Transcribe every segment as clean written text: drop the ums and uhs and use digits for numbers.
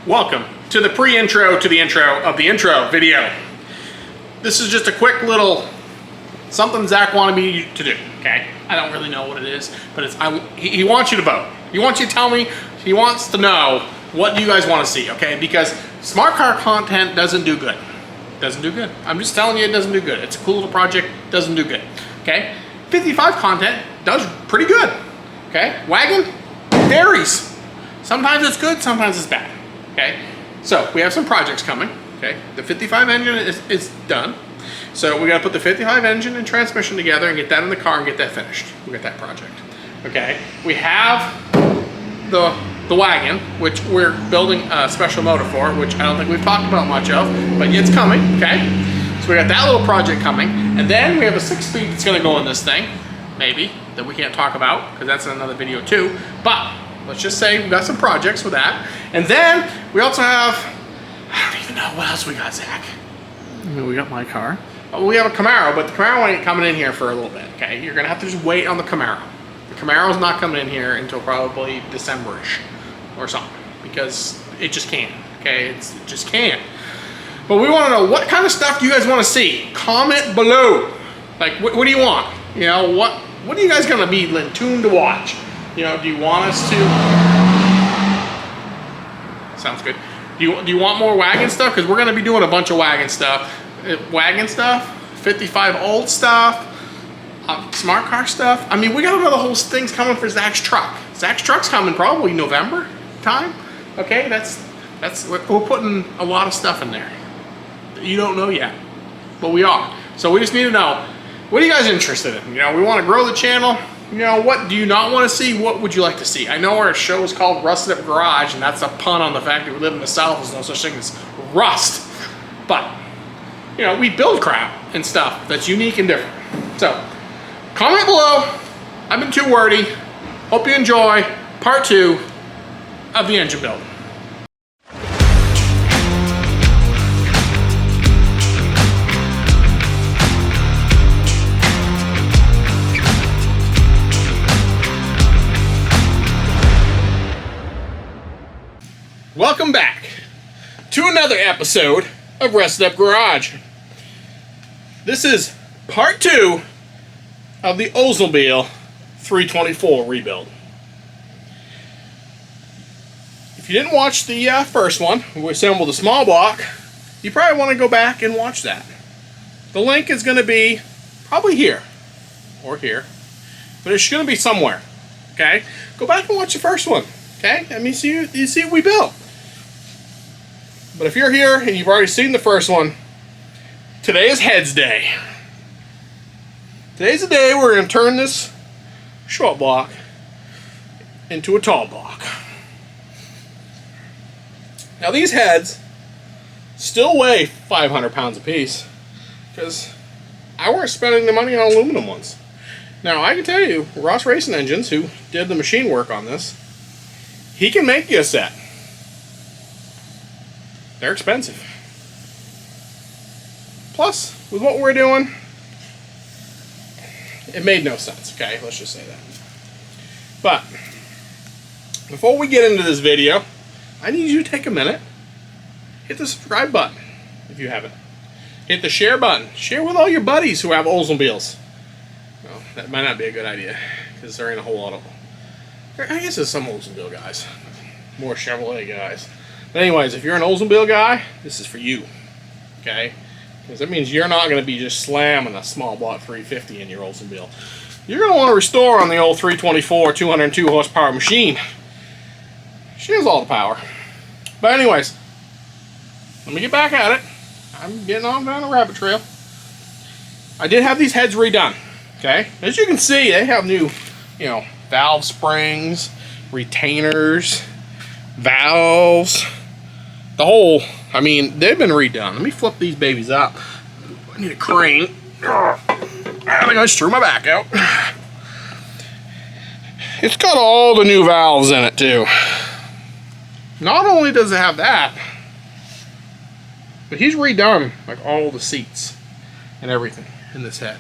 Welcome to the pre-intro to the intro of the intro video. This is just a quick little something Zach wanted me to do, okay? I don't really know what it is, but he wants you to vote. He wants you to tell me, he wants to know what do you guys want to see, okay? Because smart car content doesn't do good. Doesn't do good. I'm just telling you it doesn't do good. It's a cool little project, doesn't do good, okay? 55 content does pretty good, okay? Wagon varies. Sometimes it's good, sometimes it's bad. Okay, so we have some projects coming. Okay, the 55 engine is done. So we got to put the 55 engine and transmission together and get that in the car and get that finished. We got that project. Okay, we have the wagon, which we're building a special motor for, which I don't think we've talked about much of, but it's coming. Okay, so we got that little project coming, and then we have a 6-speed that's going to go in this thing, maybe, that we can't talk about because that's in another video too. But let's just say we've got some projects with that. And then we also have, I don't even know, what else we got, Zach? We got my car. Oh, we have a Camaro, but the Camaro ain't coming in here for a little bit, okay? You're gonna have to just wait on the Camaro. The Camaro's not coming in here until probably December-ish or something, because it just can't, okay? It just can't. But we wanna know, what kind of stuff do you guys wanna see? Comment below. Like, what do you want? You know, what are you guys gonna be tuned to watch? You know, do you want us to? Sounds good. Do you want more wagon stuff? Because we're going to be doing a bunch of wagon stuff. 55 old stuff, smart car stuff. I mean, we got another whole things coming for Zach's truck. Zach's truck's coming probably November time. Okay, we're putting a lot of stuff in there that you don't know yet, but we are. So we just need to know, what are you guys interested in? You know, we want to grow the channel. You know, what do you not want to see? What would you like to see? I know our show is called Rusted Up Garage, and that's a pun on the fact that we live in the South. There's no such thing as rust. But, you know, we build crap and stuff that's unique and different. So, comment below. I've been too wordy. Hope you enjoy part 2 of the engine build. Welcome back to another episode of Rusted Up Garage. This is part 2 of the Oldsmobile 324 rebuild. If you didn't watch the first one, we assembled a small block, you probably want to go back and watch that. The link is going to be probably here or here, but it's going to be somewhere. Okay, go back and watch the first one. Okay, I mean, you see what we built. But if you're here and you've already seen the first one, today is Heads Day. Today's the day we're going to turn this short block into a tall block. Now these heads still weigh 500 pounds a piece because I weren't spending the money on aluminum ones. Now I can tell you, Ross Racing Engines, who did the machine work on this, he can make you a set. They're expensive. Plus, with what we're doing, it made no sense, okay? Let's just say that. But, before we get into this video, I need you to take a minute, hit the subscribe button, if you haven't. Hit the share button. Share with all your buddies who have Oldsmobiles. Well, that might not be a good idea, because there ain't a whole lot of them. I guess there's some Oldsmobile guys. More Chevrolet guys. But anyways, if you're an Oldsmobile guy, this is for you, okay? Because that means you're not going to be just slamming a small block 350 in your Oldsmobile. You're going to want to restore on the old 324 202 horsepower machine. She has all the power. But anyways, let me get back at it. I'm getting on down a rabbit trail. I did have these heads redone, okay? As you can see, they have new, you know, valve springs, retainers, valves. The whole, I mean, they've been redone. Let me flip these babies up. I need a crane. I think I just threw my back out. It's got all the new valves in it too. Not only does it have that, but he's redone like all the seats and everything in this head.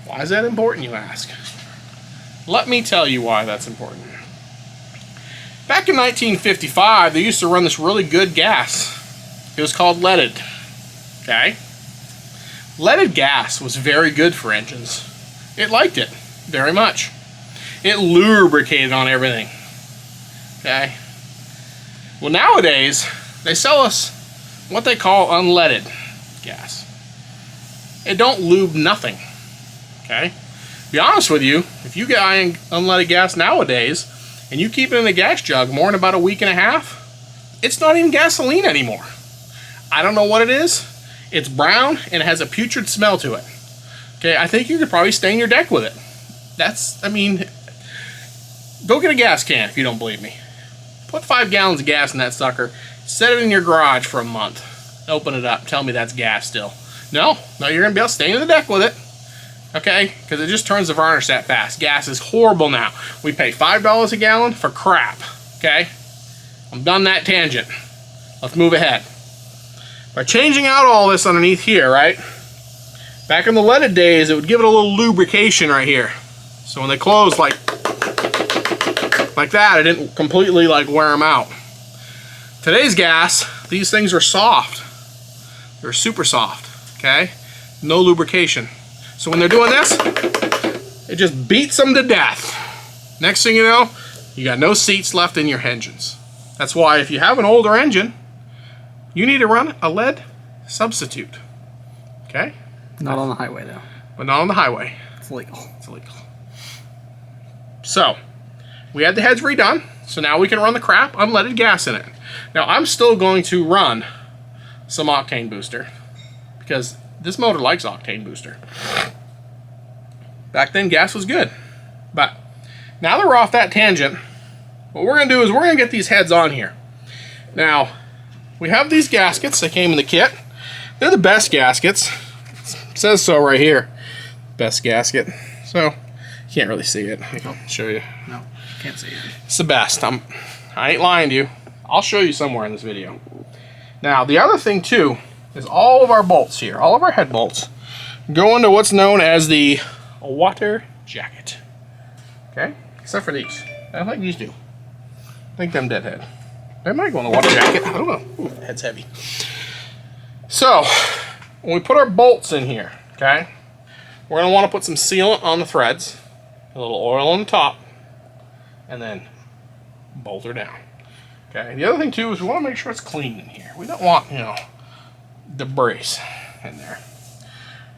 Why is that important, you ask? Let me tell you why that's important. Back in 1955, they used to run this really good gas. It was called leaded. Okay? Leaded gas was very good for engines. It liked it very much. It lubricated on everything. Okay? Well, nowadays, they sell us what they call unleaded gas. It don't lube nothing. Okay? To be honest with you, if you get unleaded gas nowadays, and you keep it in a gas jug more than about a week and a half, it's not even gasoline anymore. I don't know what it is. It's brown and it has a putrid smell to it. Okay, I think you could probably stain your deck with it. I mean, go get a gas can if you don't believe me. Put 5 gallons of gas in that sucker, set it in your garage for a month. Open it up, tell me that's gas still. No, you're gonna be able to stain the deck with it. Okay, because it just turns the varnish that fast. Gas is horrible now. We pay $5 a gallon for crap. Okay, I'm done that tangent. Let's move ahead. By changing out all this underneath here, right? Back in the leaded days, it would give it a little lubrication right here. So when they close like that, it didn't completely like wear them out. Today's gas, these things are soft. They're super soft, okay? No lubrication. So when they're doing this, it just beats them to death. Next thing you know, you got no seats left in your engines. That's why if you have an older engine, you need to run a lead substitute. Okay? Not on the highway though. But not on the highway. It's legal. It's illegal. So, we had the heads redone, so now we can run the crap unleaded gas in it. Now I'm still going to run some octane booster because this motor likes octane booster. Back then gas was good. But now that we're off that tangent, what we're going to do is we're going to get these heads on here. Now, we have these gaskets that came in the kit. They're the best gaskets. It says so right here. Best gasket. So, you can't really see it. I can show you. No, can't see it. It's the best. I ain't lying to you. I'll show you somewhere in this video. Now, the other thing too is all of our bolts here, all of our head bolts, go into what's known as the water jacket. Okay? Except for these. I don't think these do. I think them deadhead. They might go in the water jacket. I don't know. Ooh, the head's heavy. So, when we put our bolts in here, okay, we're going to want to put some sealant on the threads, a little oil on the top, and then bolt her down. Okay, the other thing too is we want to make sure it's clean in here. We don't want, debris in there.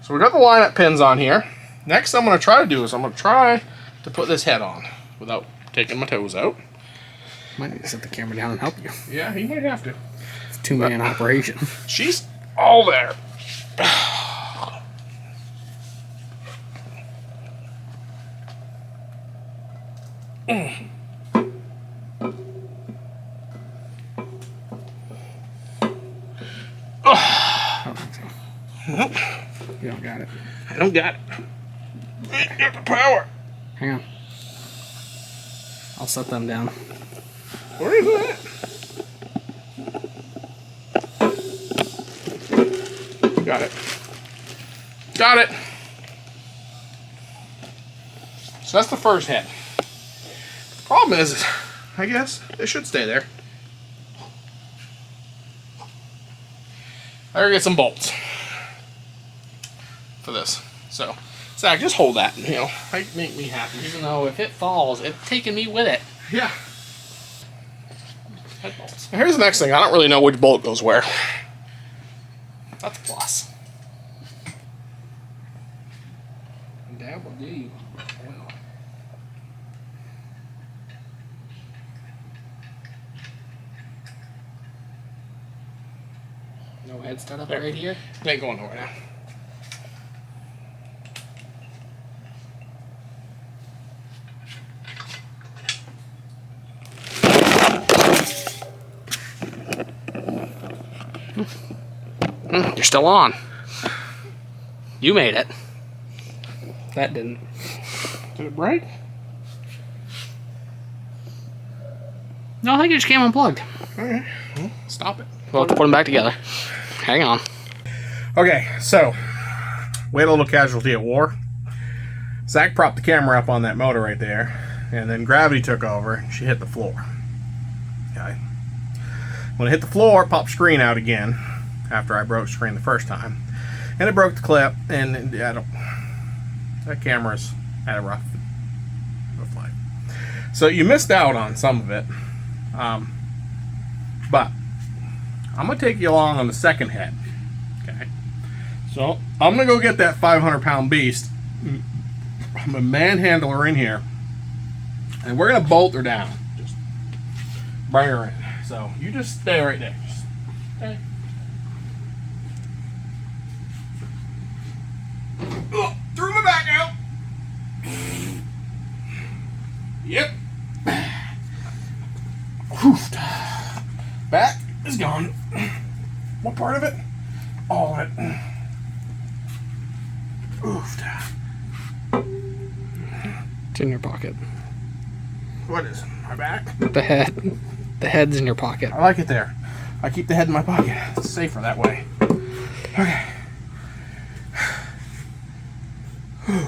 So we got the lineup pins on here. Next I'm going to try to do is I'm going to try to put this head on without taking my toes out. Might need to set the camera down and help you. Yeah, he might have to. It's a 2-man operation. She's all there. I don't think so. Nope. You don't got it. I don't got it. I ain't got the power. Hang on. I'll set them down. Where is it? Got it. Got it. So that's the first head. The problem is, I guess, they should stay there. I gotta get some bolts for this. So, Zach, just hold that. Make me happy. Even though if it falls, it's taking me with it. Yeah. Head bolts. Now here's the next thing. I don't really know which bolt goes where. That's a plus. Dabble do. No head start up There. right here. It ain't going nowhere now. You're still on. You made it. That didn't. Did it break? No, I think it just came unplugged. Okay. Well, stop it. We'll have to put them back together. Hang on. Okay, so we had a little casualty at war. Zach propped the camera up on that motor right there, and then gravity took over and she hit the floor. Okay. When it hit the floor, it popped screen out again after I broke screen the first time. And it broke the clip, and that camera's had a rough life. So you missed out on some of it. But I'm going to take you along on the second head. Okay. So I'm going to go get that 500-pound beast. I'm a manhandle her in here. And we're going to bolt her down. Just bring her in. So you just stay right there. Just stay. Oh, threw my back out. Yep. Whew. Back is gone. What part of it? All of it. Oof. It's in your pocket. What is it? My back? The head. The head's in your pocket. I like it there. I keep the head in my pocket. It's safer that way. Okay. Whew.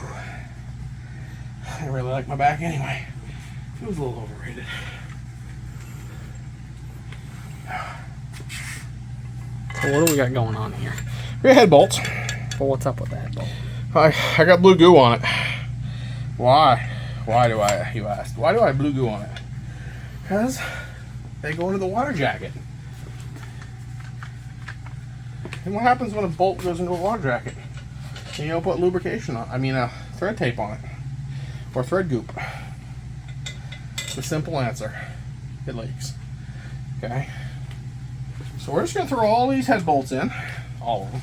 I really like my back anyway. It was a little overrated. So what do we got going on here? We got head bolts. Well, what's up with the head bolt? I got blue goo on it. Why? Why do I, you asked? Why do I have blue goo on it? Because they go into the water jacket. And what happens when a bolt goes into a water jacket? You don't put lubrication on, thread tape on it. Or thread goop. It's a simple answer. It leaks. Okay? So we're just going to throw all these head bolts in. All of them.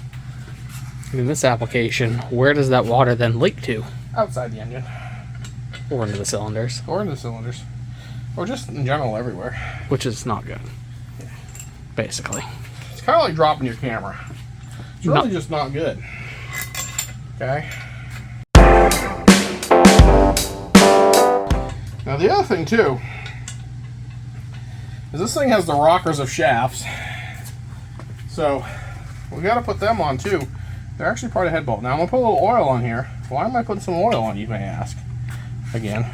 In this application, where does that water then leak to? Outside the engine. Or into the cylinders. Or into the cylinders. Or just in general everywhere. Which is not good. Yeah. Basically. It's kind of like dropping your camera. It's really just not good. Okay? Now the other thing too is this thing has the rockers of shafts. So we got to put them on too. They're actually part of head bolt. Now I'm going to put a little oil on here. Why am I putting some oil on, you may ask? Again,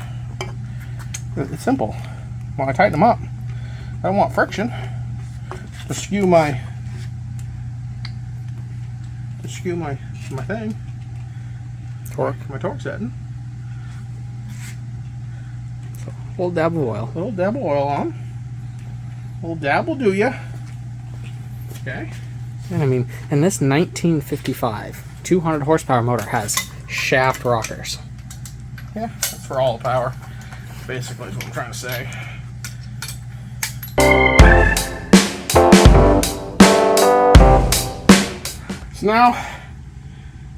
it's simple. When I tighten them up, I don't want friction to skew my thing. Torque. My torque setting. A little dab of oil. A little dab of oil on. A little dab will do ya. Okay. And I mean, in this 1955 200 horsepower motor has shaft rockers. Yeah, that's for all the power. Basically is what I'm trying to say. So now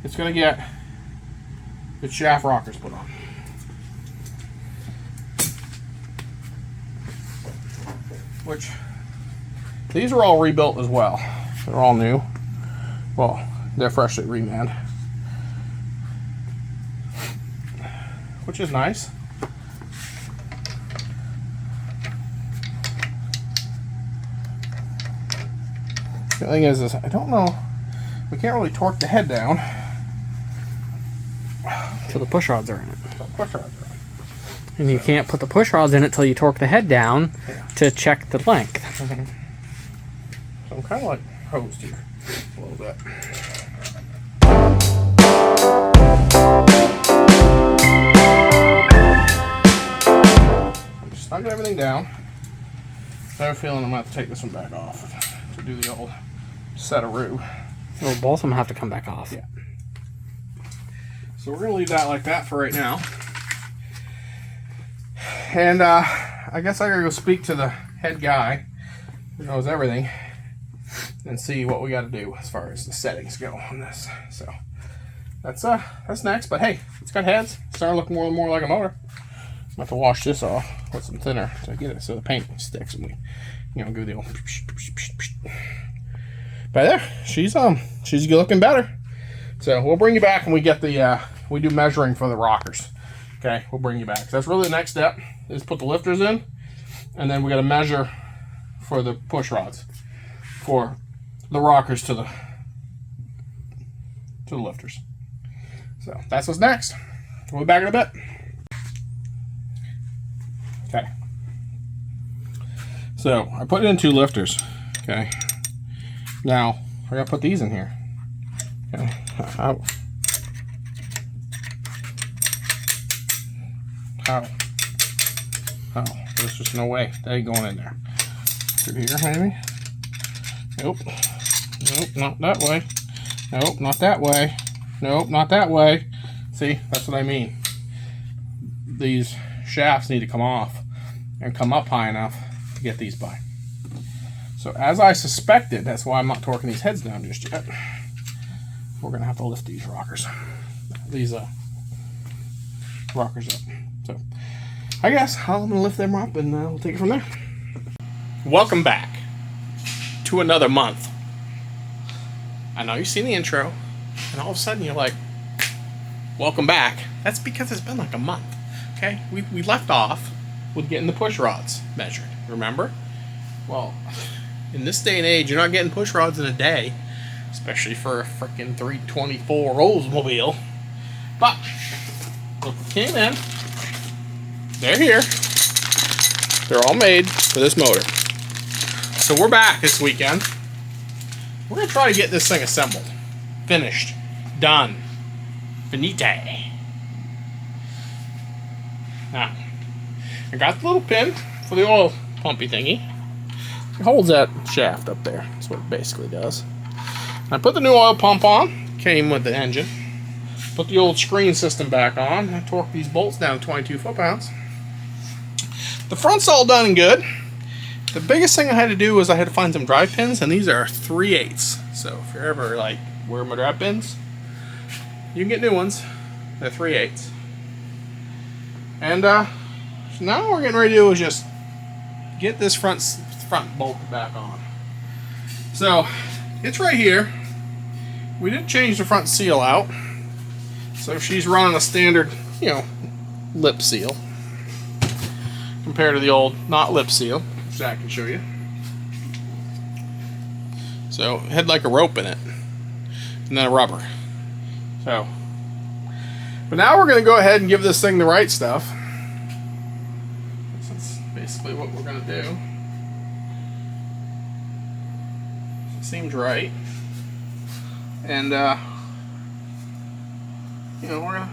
it's going to get the shaft rockers put on. Which, these are all rebuilt as well. They're all new. Well, they're freshly remanned. Which is nice. The thing is I don't know, we can't really torque the head down. So the push rods are in it. Push rods are in. And you can't put the push rods in it till you torque the head down to check the length. Mm-hmm. So I'm kind of like hosed here a little bit. I'm just snugging everything down. I have a feeling I'm going to have to take this one back off to do the old set-a-roo. Well, both of them have to come back off. Yeah. So we're going to leave that like that for right now. And I guess I got to go speak to the head guy who knows everything and see what we got to do as far as the settings go on this. So that's next. But hey, it's got heads. It's starting to look more and more like a motor. I'm have to wash this off with some thinner to get it so the paint sticks and we, go the old. But there, she's looking better. So we'll bring you back when we get the we do measuring for the rockers. Okay, we'll bring you back. So that's really the next step is put the lifters in, and then we got to measure for the push rods for the rockers to the lifters. So that's what's next. We'll be back in a bit. Okay. So I put it in 2 lifters. Okay. Now I gotta put these in here. Okay. How? There's just no way that ain't going in there. Through here, maybe? Nope. Nope, not that way. Nope, not that way. Nope, not that way. See, that's what I mean. These shafts need to come off and come up high enough to get these by. So as I suspected, that's why I'm not torquing these heads down just yet. We're gonna have to lift these rockers. These rockers up. So I guess I'm gonna lift them up and we'll take it from there. Welcome back to another month. I know you've seen the intro, and all of a sudden you're like, welcome back. That's because it's been like a month. Okay? We left off with getting the push rods measured. Remember? Well, in this day and age, you're not getting push rods in a day, especially for a freaking 324 Oldsmobile. But look what came in. They're here. They're all made for this motor. So we're back this weekend. We're going to try to get this thing assembled. Finished. Done. Finite. Now, I got the little pin for the oil pumpy thingy. It holds that shaft up there. That's what it basically does. I put the new oil pump on. Came with the engine. Put the old screen system back on. I torqued these bolts down to 22 foot-pounds. The front's all done and good. The biggest thing I had to do was I had to find some drive pins, and these are 3/8. So if you're ever like, where are my drive pins? You can get new ones. They're 3/8. And so now what we're getting ready to do is just get this front bolt back on. So it's right here. We did change the front seal out. So she's running a standard, lip seal compared to the old not lip seal, which I can show you. So it had like a rope in it, and then a rubber. So, but now we're going to go ahead and give this thing the right stuff. That's basically what we're going to do. Seems right. And we're going to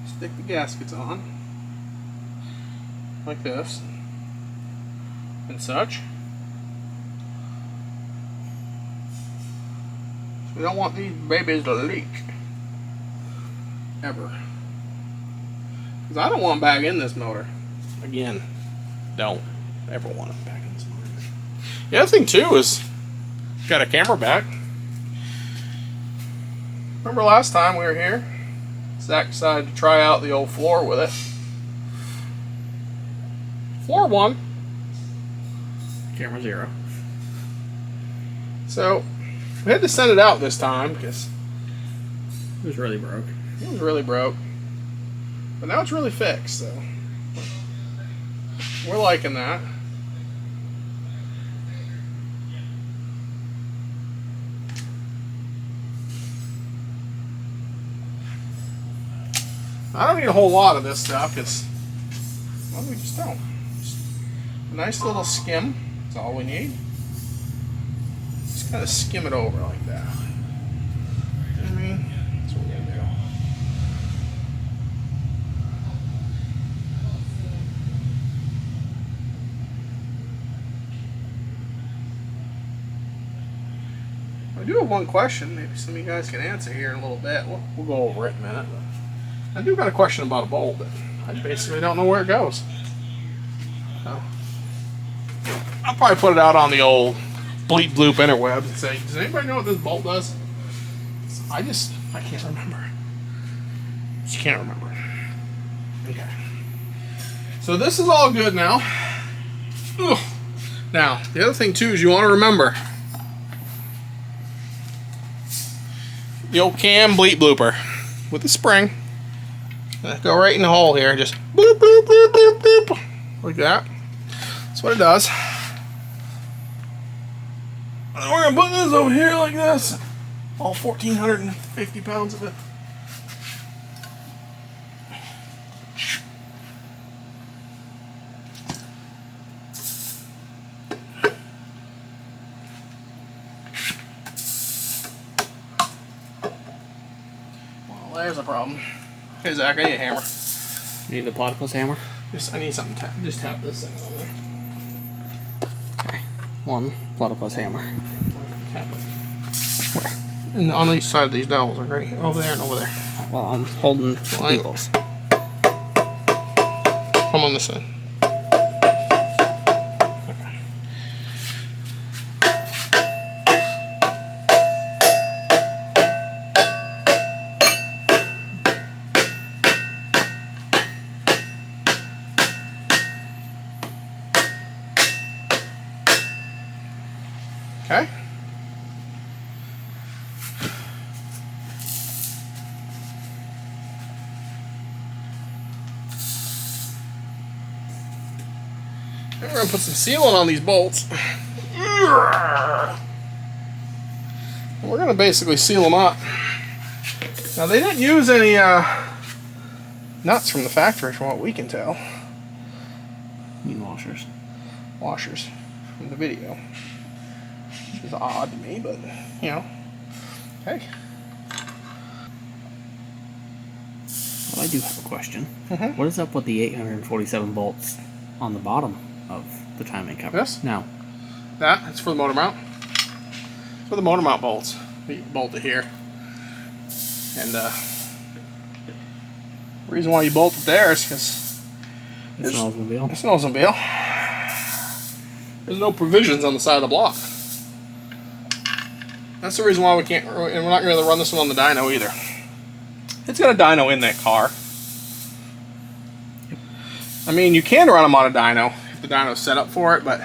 stick the gaskets on like this and such. We don't want these babies to leak ever, because I don't want them back in this motor again. Don't ever want them back in this motor. The other thing too is got a camera back. Remember last time we were here, Zach decided to try out the old floor with it. Floor 1, camera 0. So we had to send it out this time because it was really broke. It was really broke. But now it's really fixed, so we're liking that. I don't need a whole lot of this stuff because, well, we just don't. Just a nice little skim. That's all we need. Just kind of skim it over like that. You know what I mean? That's what we're going to do. I do have one question. Maybe some of you guys can answer here in a little bit. We'll go over it in a minute. I do got a question about a bolt, but I basically don't know where it goes. So I'll probably put it out on the old bleep bloop interwebs and say, does anybody know what this bolt does? I can't remember. Just can't remember. Okay. So this is all good now. Ugh. Now, the other thing too is you want to remember the old cam bleep blooper with the spring. Go right in the hole here, just bloop, bloop, bloop, bloop, bloop, like that. That's what it does. And we're going to put this over here like this. All 1,450 pounds of it. there's a problem. Hey Zach, I need a hammer. You need the platypus hammer? I need something to tap. Just tap this thing over there. Okay. One platypus hammer. Tap it. Where? And on each side of these dowels are right over there and over there. Well, I'm holding needles. Come on this side. Okay. We're going to put some sealant on these bolts. We're going to basically seal them up. Now they didn't use any nuts from the factory from what we can tell. You mean washers. Washers from the video. Which is odd to me, but you know. Okay. Well, I do have a question. Mm-hmm. What is up with the 847 bolts on the bottom of the timing cover? This? No. It's for the motor mount. For the motor mount bolts. You bolt it here. And the reason why you bolt it there is because It's an Oldsmobile. it's an Oldsmobile. There's no provisions on the side of the block. That's the reason why we can't, and we're not going to run this one on the dyno either. It's got a dyno in that car. I mean, you can run them on a dyno if the dyno's set up for it, but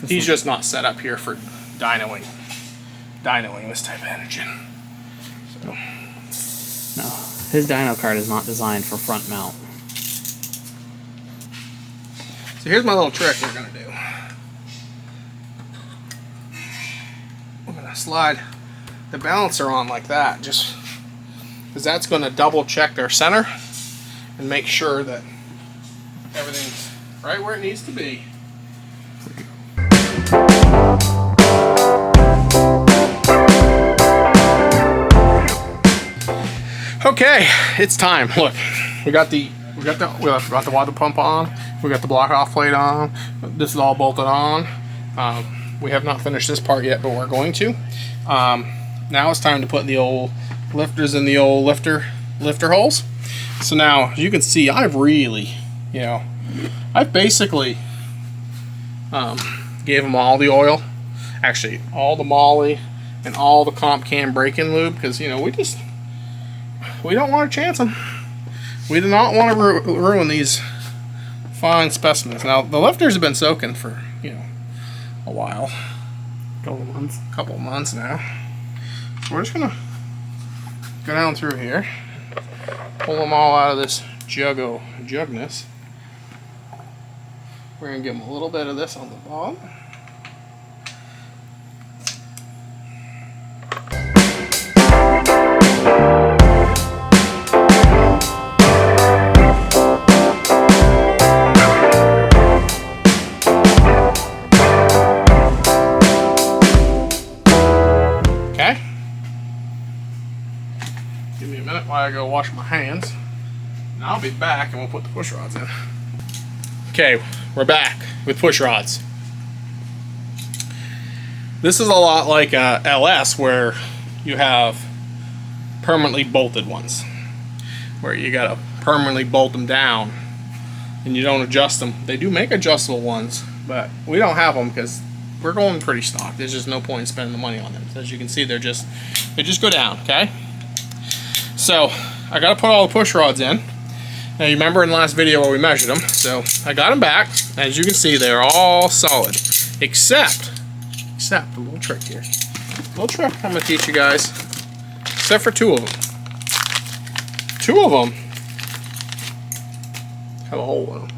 he's just not set up here for dynoing this type of engine. So, No. His dyno card is not designed for front mount. so here's my little trick we're going to do. We're going to slide the balancer on like that, just because that's going to double check their center and make sure that everything's right where it needs to be. Okay, it's time. Look, we got the water pump on. We got the block off plate on. This is all bolted on. We have not finished this part yet, but we're going to. Now it's time to put the old lifters in the old lifter holes. So now, as you can see, I've really, I've basically gave them all the oil, actually all the moly and all the comp cam break-in lube, because we don't want to chance them. We do not want to ruin these fine specimens. Now the lifters have been soaking for a while, couple of months now. So we're just gonna go down through here, pull them all out of this jugness. We're gonna give them a little bit of this on the bottom. Okay. Give me a minute while I go wash my hands. And I'll be back and we'll put the push rods in. Okay, we're back with push rods. This is a lot like LS, where you have permanently bolted ones, where you gotta permanently bolt them down and you don't adjust them. They do make adjustable ones, but we don't have them because we're going pretty stock. There's just no point in spending the money on them. So as you can see, they just go down. Okay, so I gotta put all the push rods in. Now you remember in the last video where we measured them, so I got them back. As you can see, they're all solid, except a little trick here. A little trick I'm gonna teach you guys, except for two of them. Two of them have a hole in them.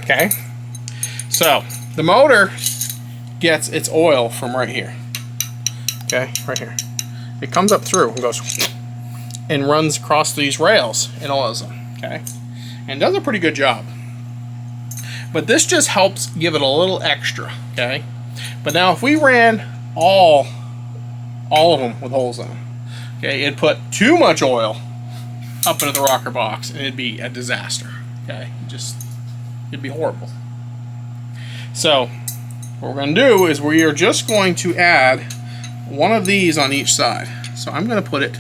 Okay, so the motor gets its oil from right here. Okay, right here. It comes up through and goes and runs across these rails and oils them, okay? And does a pretty good job. But this just helps give it a little extra, okay? But now if we ran all of them with holes in them, Okay, it'd put too much oil up into the rocker box, and it'd be a disaster. Okay, it'd be horrible. So, what we're going to do is we are just going to add one of these on each side. So I'm going to put it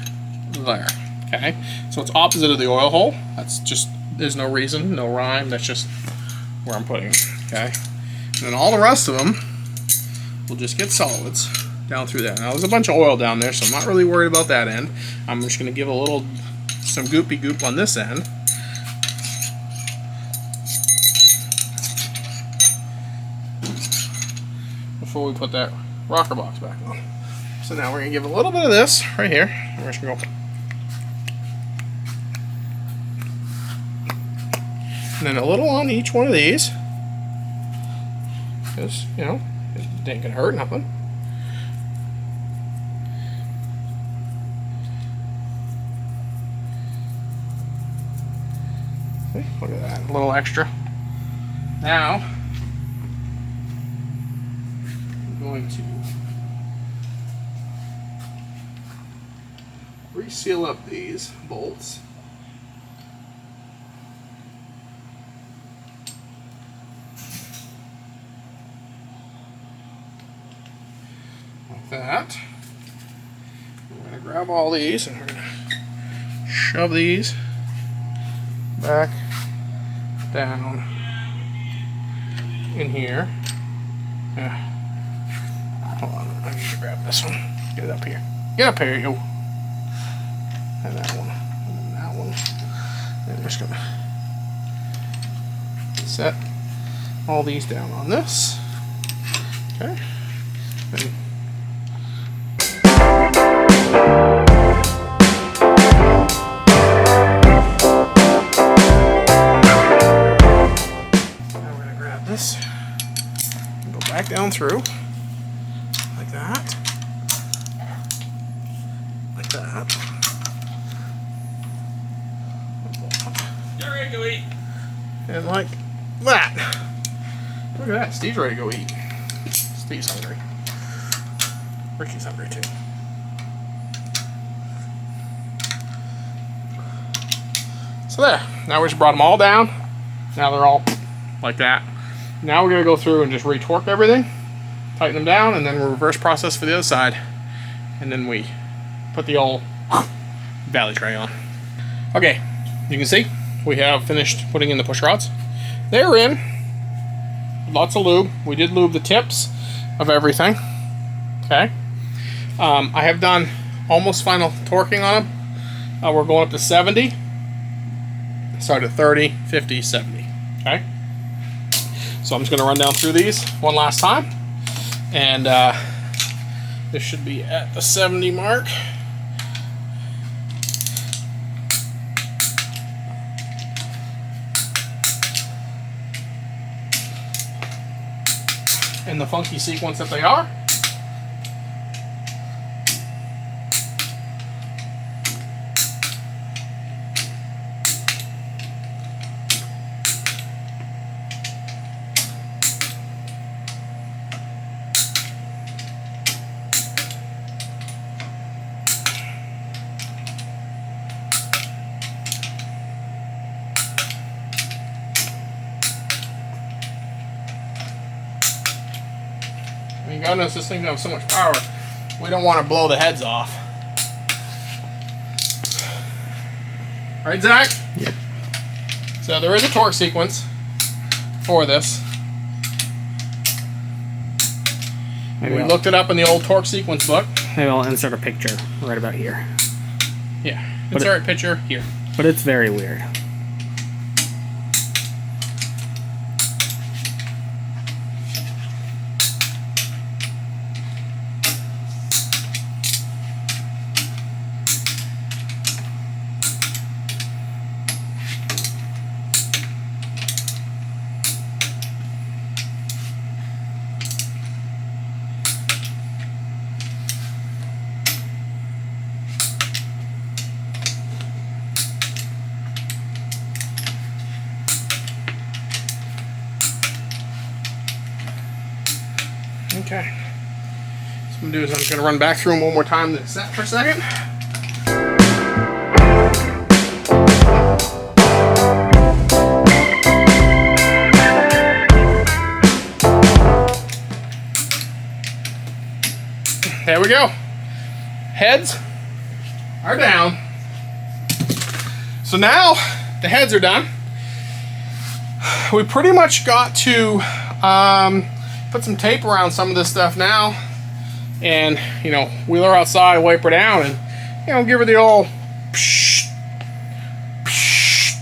there. Okay, so it's opposite of the oil hole. That's just, there's no reason, no rhyme. That's just where I'm putting it. Okay, and then all the rest of them will just get solids down through there. Now there's a bunch of oil down there, so I'm not really worried about that end. I'm just going to give some goopy goop on this end. Before we put that rocker box back on. So now we're going to give a little bit of this right here. We're just going to go. And then a little on each one of these. Because, you know, it ain't going to hurt nothing. See, look at that, a little extra. Now, going to reseal up these bolts. Like that. We're going to grab all these and we're going to shove these back down in here. Yeah. Hold on, I need to grab this one. Get it up here. Get up here, yo. And that one. And then that one. And we're just gonna set all these down on this. Okay. Then now we're gonna grab this and go back down through. That, like that, get ready to go eat, and like that. Look at that, Steve's ready to go eat. Steve's hungry. Ricky's hungry too. So there, now we just brought them all down. Now they're all like that. Now we're gonna go through and just re-torque everything. Tighten them down, and then we'll reverse process for the other side, and then we put the old valley tray on. Okay, you can see we have finished putting in the push rods. They're in. Lots of lube. We did lube the tips of everything. Okay. I have done almost final torquing on them. We're going up to 70. Start at 30, 50, 70. Okay. So I'm just going to run down through these one last time. And this should be at the 70 mark. In the funky sequence that they are. I mean, God knows this thing has so much power. We don't want to blow the heads off. Right, Zach? Yep. So there is a torque sequence for this. We looked it up in the old torque sequence book. Maybe I'll insert a picture right about here. Yeah, insert picture here. But it's very weird. Okay. So what I'm going to do is I'm just going to run back through them one more time to set for a second. there we go. Heads are down. So now the heads are done. We pretty much got to put some tape around some of this stuff now, and wheel her outside, wipe her down, and give her the old psh, psh,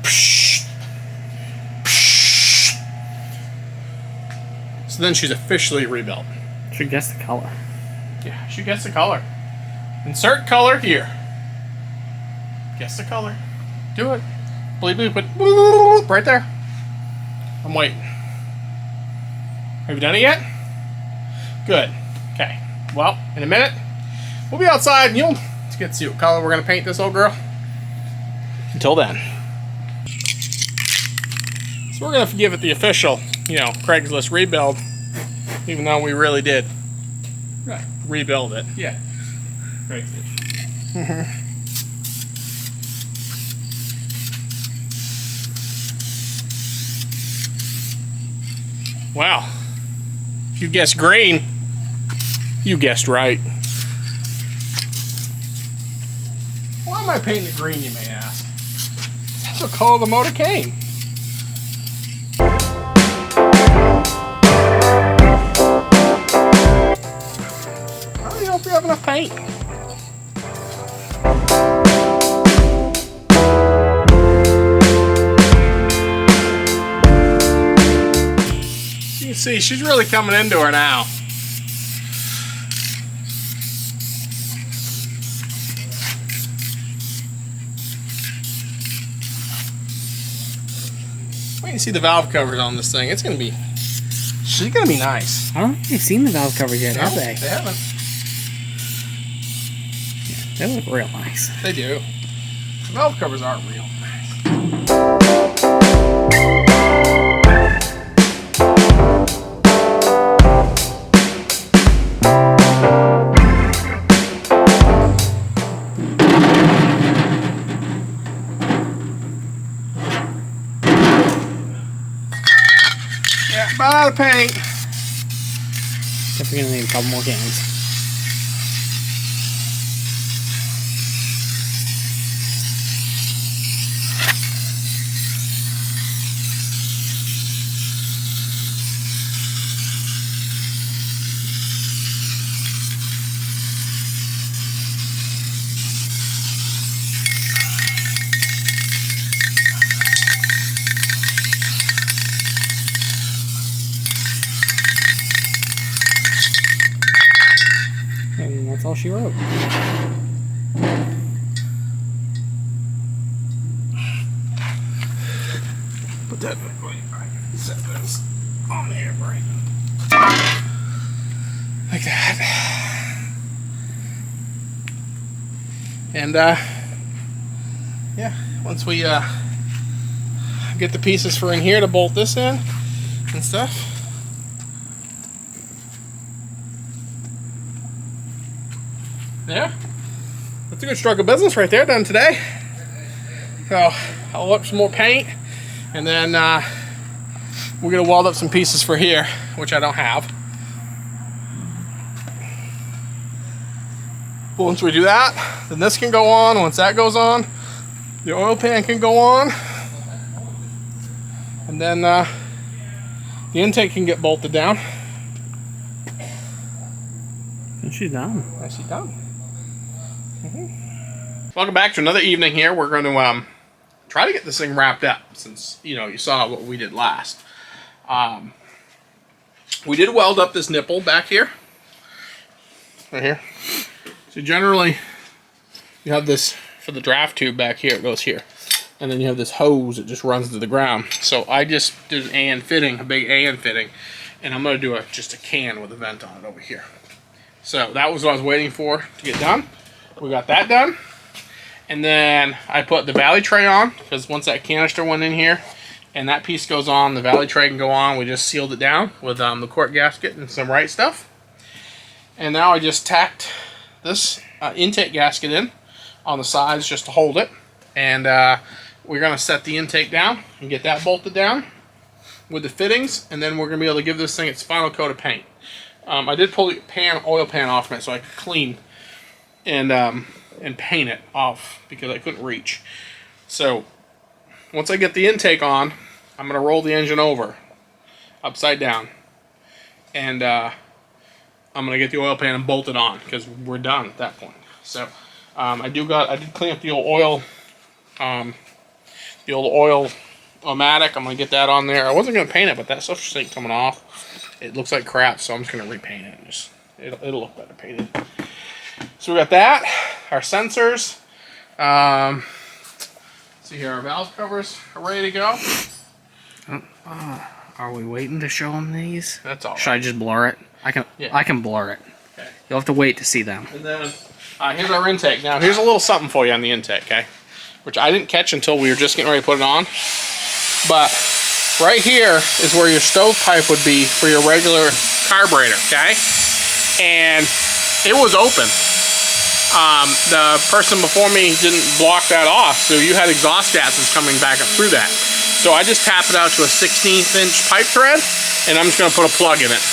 psh, psh. So then she's officially rebuilt. Should guess the color. Yeah, she gets the color. Insert color here. Guess the color. Do it. Bleep, bleep, bleep, right there. I'm waiting. Have you done it yet? Good. Okay. Well, in a minute, we'll be outside and you'll get to see what color we're going to paint this old girl. Until then. So we're going to give it the official, Craigslist rebuild, even though we really did rebuild it. Yeah. Craigslist. Wow. If you guessed green, you guessed right. Why am I painting it green, you may ask? That's what color the motor came. I don't know if we have enough paint. You can see she's really coming into her now. Wait and see the valve covers on this thing. She's gonna be nice. I don't think they've seen the valve covers yet, have they? They haven't. They look real nice. They do. The valve covers aren't real nice. Yeah, about out of paint. Except we're gonna need a couple more cans. And that's all she wrote. Put that right. Set this on the air brake. Like that. And yeah, once we get the pieces for in here to bolt this in and stuff. Yeah, that's a good stroke of business right there, done today. So I'll look some more paint, and then we're gonna weld up some pieces for here, which I don't have. But once we do that, then this can go on. Once that goes on, the oil pan can go on, and then the intake can get bolted down. And she's done. And she's done. Welcome back to another evening here. We're going to try to get this thing wrapped up, since you saw what we did last. We did weld up this nipple back here, right here. So generally you have this for the draft tube back here. It goes here, and then you have this hose that just runs to the ground. So I just did an AN fitting, a big AN fitting, and I'm going to do just a can with a vent on it over here. So that was what I was waiting for to get done. We got that done. And then I put the valley tray on, because once that canister went in here and that piece goes on, the valley tray can go on. We just sealed it down with the quart gasket and some right stuff. And now I just tacked this intake gasket in on the sides just to hold it. And we're going to set the intake down and get that bolted down with the fittings. And then we're going to be able to give this thing its final coat of paint. I did pull the oil pan off it so I could clean and paint it off because I couldn't reach. So once I get the intake on, I'm going to roll the engine over upside down, and I'm going to get the oil pan and bolt it on because we're done at that point. So I did clean up the old oil, O-matic. I'm going to get that on there. I wasn't going to paint it, but that stuff just ain't coming off. It looks like crap, so I'm just going to repaint it. It'll look better painted. So we got that, our sensors. See here, our valve covers are ready to go. Are we waiting to show them these? That's all. Should I just blur it? I can blur it. Okay. You'll have to wait to see them. And then here's our intake. Now here's a little something for you on the intake, okay? Which I didn't catch until we were just getting ready to put it on. But right here is where your stovepipe would be for your regular carburetor, okay? And it was open. The person before me didn't block that off, so you had exhaust gases coming back up through that. So I just tap it out to a 16th-inch pipe thread, and I'm just going to put a plug in it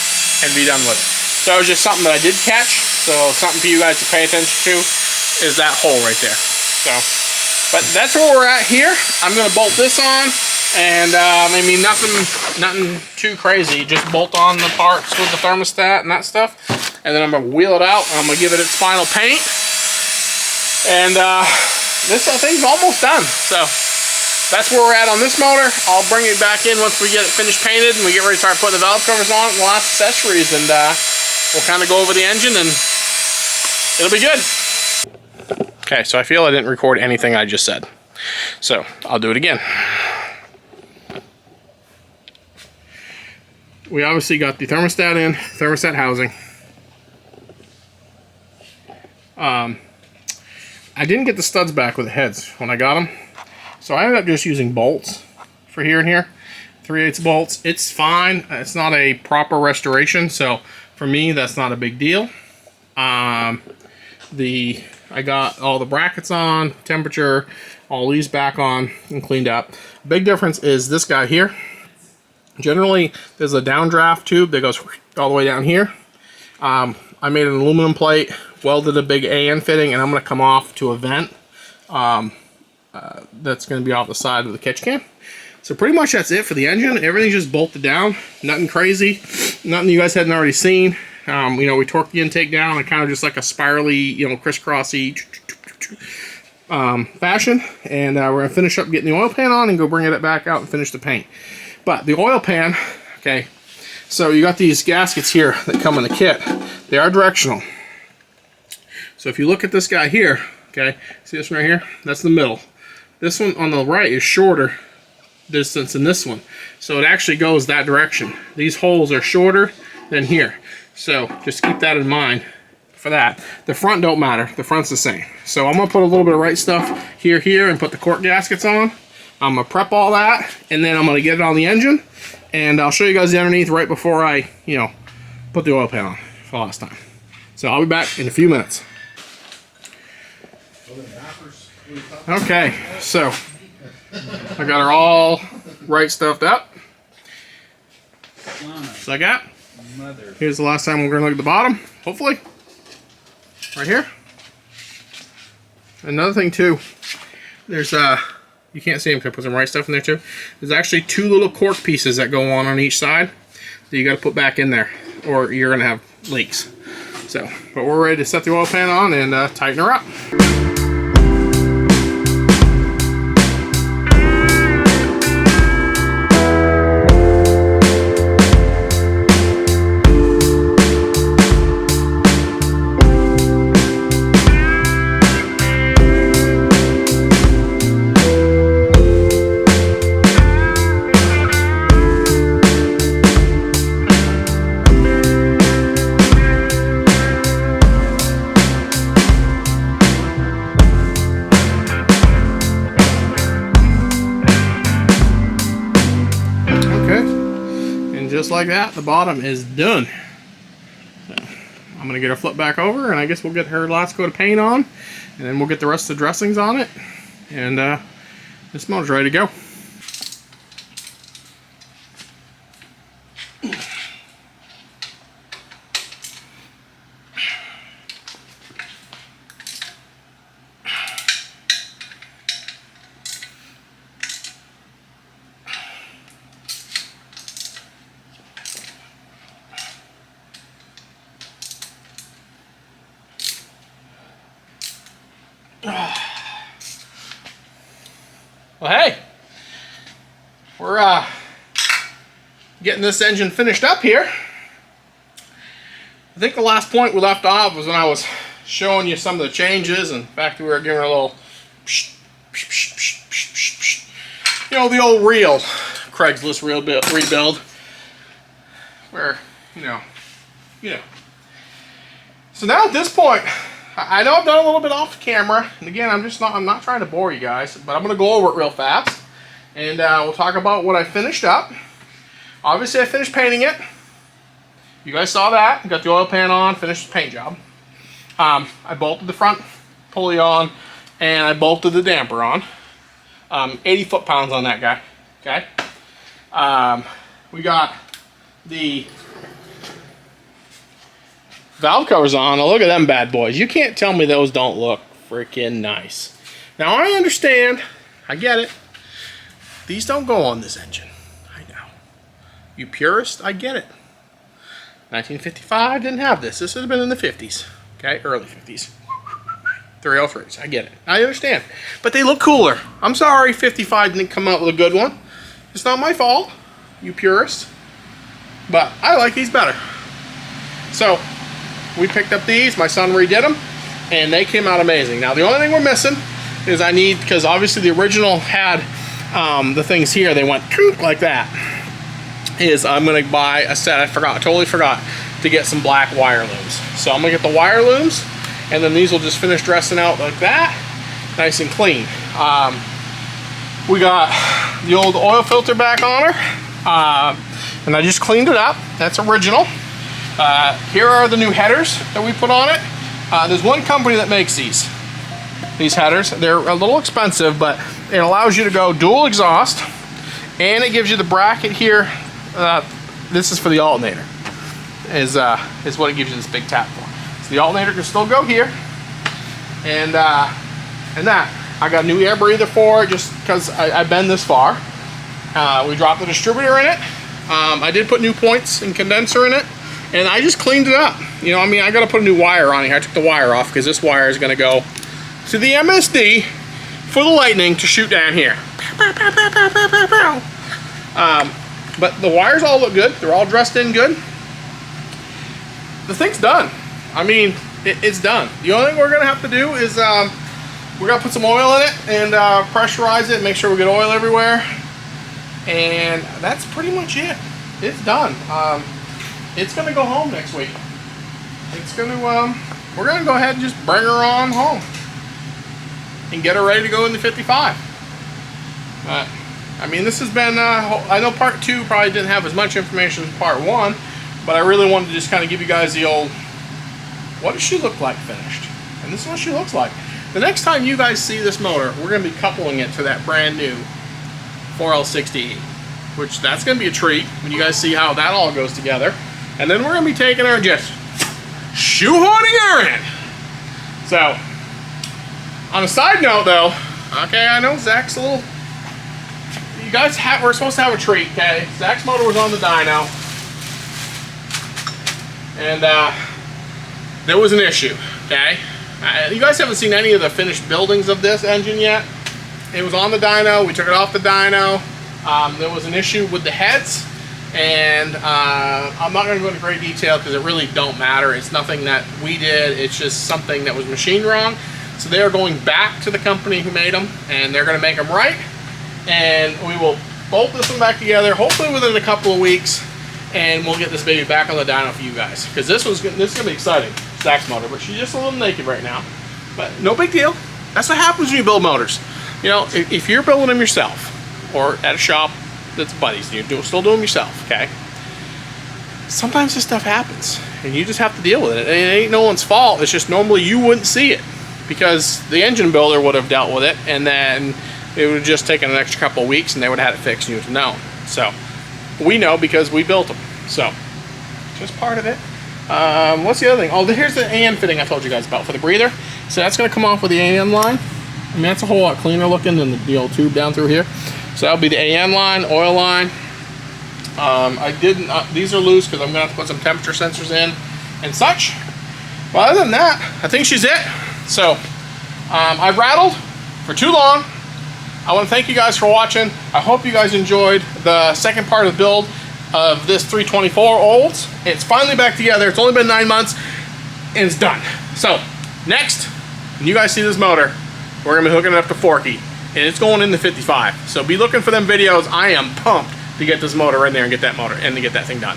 and be done with it. So it was just something that I did catch. So something for you guys to pay attention to is that hole right there. So, but that's where we're at here. I'm going to bolt this on, and I mean nothing too crazy. Just bolt on the parts with the thermostat and that stuff, and then I'm going to wheel it out. And I'm going to give it its final paint, and this thing's almost done. So that's where we're at on this motor. I'll bring it back in once we get it finished painted and we get ready to start putting the valve covers on it and the last accessories, and we'll kind of go over the engine and it'll be good. Okay, so I feel I didn't record anything I just said, so I'll do it again. We obviously got the thermostat in, thermostat housing. I didn't get the studs back with the heads when I got them, so I ended up just using bolts for here and here, 3/8 bolts. It's fine. It's not a proper restoration, so for me that's not a big deal. I got all the brackets on, temperature, all these back on and cleaned up. Big difference is this guy here. Generally, there's a downdraft tube that goes all the way down here. I made an aluminum plate, welded a big AN fitting, and I'm going to come off to a vent that's going to be off the side of the catch can. So pretty much that's it for the engine. Everything's just bolted down. Nothing crazy. Nothing you guys hadn't already seen. You know, we torqued the intake down in kind of just like a spirally, you know, crisscrossy fashion. And we're going to finish up getting the oil pan on and go bring it back out and finish the paint. But the oil pan, okay, so you got these gaskets here that come in the kit. They are directional. So if you look at this guy here, okay, see this one right here? That's the middle. This one on the right is shorter distance than this one. So it actually goes that direction. These holes are shorter than here. So just keep that in mind for that. The front don't matter. The front's the same. So I'm going to put a little bit of right stuff here, and put the cork gaskets on. I'm going to prep all that, and then I'm going to get it on the engine. And I'll show you guys the underneath right before I, you know, put the oil pan on for last time. So I'll be back in a few minutes. Okay, so I got her all right stuffed up. So I got. Here's the last time we're going to look at the bottom, hopefully. Right here. Another thing too, there's you can't see them because I put some right stuff in there too. There's actually 2 little cork pieces that go on each side that you got to put back in there, or you're going to have leaks. So, but we're ready to set the oil pan on and tighten her up. Just like that, the bottom is done. So I'm gonna get her flipped back over, and I guess we'll get her last coat of paint on, and then we'll get the rest of the dressings on it, and this motor's ready to go. Well, hey, we're getting this engine finished up here. I think the last point we left off was when I was showing you some of the changes, and in fact we were giving it a little, you know, the old reel, Craigslist reel rebuild, where, you know. So now at this point, I know I've done a little bit off camera, and again, I'm not trying to bore you guys, but I'm going to go over it real fast, and we'll talk about what I finished up. Obviously, I finished painting it. You guys saw that. Got the oil pan on, finished the paint job. I bolted the front pulley on, and I bolted the damper on. 80 foot-pounds on that guy. Okay. We got the valve covers on. Now look at them bad boys. You can't tell me those don't look freaking nice. Now I understand. I get it. These don't go on this engine. I know. You purist, I get it. 1955 didn't have this. This would have been in the 50s. Okay, early 50s. 303s. I get it. I understand. But they look cooler. I'm sorry 55 didn't come out with a good one. It's not my fault, you purist. But I like these better. So, we picked up these, my son redid them, and they came out amazing. Now the only thing we're missing is because obviously the original had the things here, they went like that, is I'm going to buy a set, I totally forgot, to get some black wire looms. So I'm going to get the wire looms, and then these will just finish dressing out like that, nice and clean. We got the old oil filter back on her, and I just cleaned it up. That's original. Here are the new headers that we put on it. There's one company that makes these headers. They're a little expensive, but it allows you to go dual exhaust, and it gives you the bracket here. This is for the alternator, is what it gives you this big tap for. So the alternator can still go here, and that. I got a new air breather for it just because I've been this far. We dropped the distributor in it. I did put new points and condenser in it. And I just cleaned it up. You know, I mean, I got to put a new wire on here. I took the wire off because this wire is going to go to the MSD for the lightning to shoot down here. But the wires all look good. They're all dressed in good. The thing's done. I mean, it's done. The only thing we're going to have to do is we're going to put some oil in it and pressurize it, make sure we get oil everywhere. And that's pretty much it. It's done. It's going to go home next week. It's going to, we're going to go ahead and just bring her on home and get her ready to go in the 55. But, I mean, this has been, I know part 2 probably didn't have as much information as part 1, but I really wanted to just kind of give you guys the old, what does she look like finished? And this is what she looks like. The next time you guys see this motor, we're going to be coupling it to that brand new 4L60E, which that's going to be a treat when you guys see how that all goes together. And then we're going to be taking her and just shoehorning her in. So, on a side note though, okay, I know Zach's a little, you guys we're supposed to have a treat, okay? Zach's motor was on the dyno, and there was an issue, okay? You guys haven't seen any of the finished buildings of this engine yet. It was on the dyno, we took it off the dyno. There was an issue with the heads, and I'm not going to go into great detail because it really don't matter. It's nothing that we did, it's just something that was machined wrong. So they are going back to the company who made them, and they're going to make them right, and we will bolt this one back together, hopefully within a couple of weeks, and we'll get this baby back on the dyno for you guys, because this is going to be exciting. Zach's motor, but she's just a little naked right now, but no big deal. That's what happens when you build motors. You know, if you're building them yourself, or at a shop that's buddies, and you're still doing them yourself, okay? Sometimes this stuff happens, and you just have to deal with it. It ain't no one's fault. It's just normally you wouldn't see it, because the engine builder would have dealt with it, and then it would have just taken an extra couple of weeks, and they would have had it fixed, and you would have known. So, we know because we built them. So, just part of it. What's the other thing? Oh, here's the AN fitting I told you guys about for the breather. So that's going to come off with the AN line. I mean, that's a whole lot cleaner looking than the old tube down through here. So that'll be the AN line, oil line. I didn't, these are loose because I'm going to have to put some temperature sensors in and such. Well, other than that, I think she's it. So, I've rattled for too long. I want to thank you guys for watching. I hope you guys enjoyed the second part of the build of this 324 Olds. It's finally back together. It's only been 9 months and it's done. So next, when you guys see this motor, we're gonna be hooking it up to Forky, and it's going in the 55. So be looking for them videos. I am pumped to get this motor in there and get that motor and to get that thing done.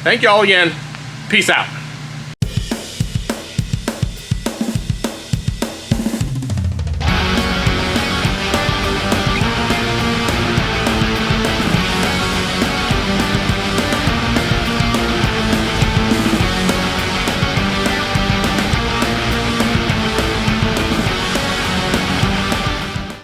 Thank you all again. Peace out.